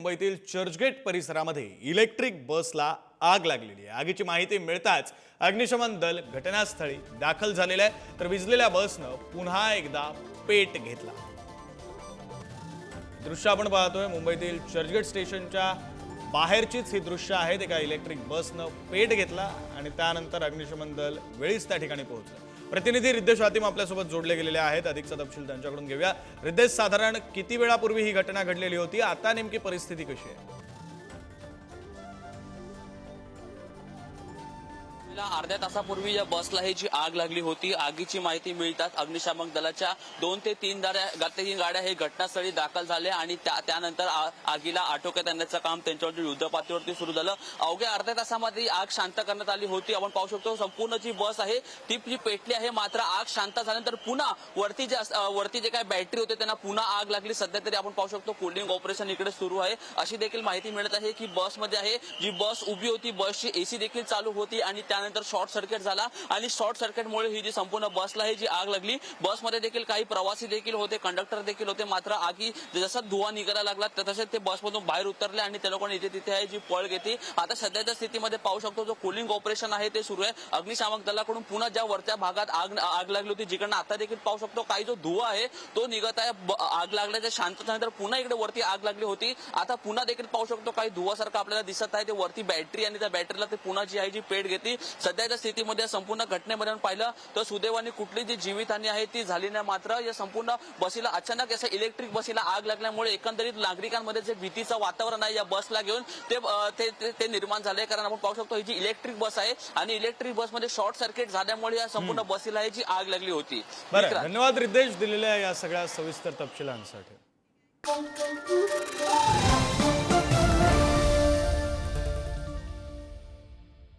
मुंबईतील चर्चगेट परिसरामध्ये इलेक्ट्रिक बसला आग लागलेली आहे। आगीची माहिती मिळताच अग्निशमन दल घटनास्थळी दाखल झालेले आहे, तर विझलेल्या बसनं पुन्हा एकदा पेट घेतला। दृश्य आपण पाहतोय मुंबईतील चर्चगेट स्टेशनच्या बाहेरचीच ही दृश्य आहेत। एका इलेक्ट्रिक बसनं पेट घेतला आणि त्यानंतर अग्निशमन दल वेळीच त्या ठिकाणी पोहोचलं। प्रतिनिधी रिद्धेश हातीम आपल्यासोबत जोडले गेलेले आहेत। अधिकचा तपशील त्यांच्याकडून घेऊया। रिद्धेश, साधारण किती वेळापूर्वी ही घटना घडलेली होती? आता नेमकी परिस्थिती कशी आहे? अर्ध्या तासापूर्वी या बसला ही जी आग लागली होती, आगीची माहिती मिळताच अग्निशामक दलाच्या 2 ते 3 गाड्या हे घटनास्थळी दाखल झाल्या आणि त्यानंतर आगीला आटोक्यात आणण्याचं काम त्यांच्यावरती युद्धपातळीवरती सुरू झालं। अवघ्या अर्ध्या तासामध्ये आग शांत करण्यात आली होती। आपण पाहू शकतो संपूर्ण जी बस आहे ती पेटली आहे, मात्र आग शांत झाल्यानंतर पुन्हा वरती जे काही बॅटरी होते त्यांना पुन्हा आग लागली। सध्या तरी आपण पाहू शकतो कूलिंग ऑपरेशन इकडे सुरू आहे। अशी देखील माहिती मिळत आहे की बसमध्ये आहे जी बस उभी होती, बसची एसी देखील चालू होती आणि त्यानंतर शॉर्ट सर्किट झाला आणि शॉर्ट सर्किटमुळे ही जी संपूर्ण बसला आहे जी आग लागली। बसमध्ये देखील काही प्रवासी देखील होते, कंडक्टर देखील होते, मात्र आगी जसा धुवा निघायला लागला तसे ते बसमधून बाहेर उतरले आणि त्या लोकांनी इथे तिथे आहे जी पळ घेतली। आता सध्याच्या स्थितीमध्ये पाहू शकतो जो कूलिंग ऑपरेशन आहे ते सुरू आहे। अग्निशामक दलाकडून पुन्हा ज्या वरच्या भागात आग लागली होती जिकडनं आता देखील पाहू शकतो काही जो धुवा आहे तो निघत आहे। आग लागल्याच्या शांत झाल्यानंतर पुन्हा इकडे वरती आग लागली होती। आता पुन्हा देखील पाहू शकतो काही धुवासारखं आपल्याला दिसत आहे। ते वरती बॅटरी आणि त्या बॅटरीला ते पुन्हा जी आहे जी पेट घेतली। सध्याच्या स्थितीमध्ये संपूर्ण घटनेमध्ये पाहिलं तर सुदैवाने कुठली जी जीवितहानी आहे ती झाली नाही, मात्र या संपूर्ण बसीला अचानक असं इलेक्ट्रिक बसीला आग लागल्यामुळे एकंदरीत नागरिकांमध्ये जे भीतीचं वातावरण आहे या बसला घेऊन ते निर्माण झालंय। कारण आपण पाहू शकतो ही जी इलेक्ट्रिक बस आहे आणि इलेक्ट्रिक बसमध्ये शॉर्ट सर्किट झाल्यामुळे या संपूर्ण बसीला जी आग लागली होती। धन्यवाद रिद्धेश दिलेल्या या सगळ्या सविस्तर तपशिलांसाठी।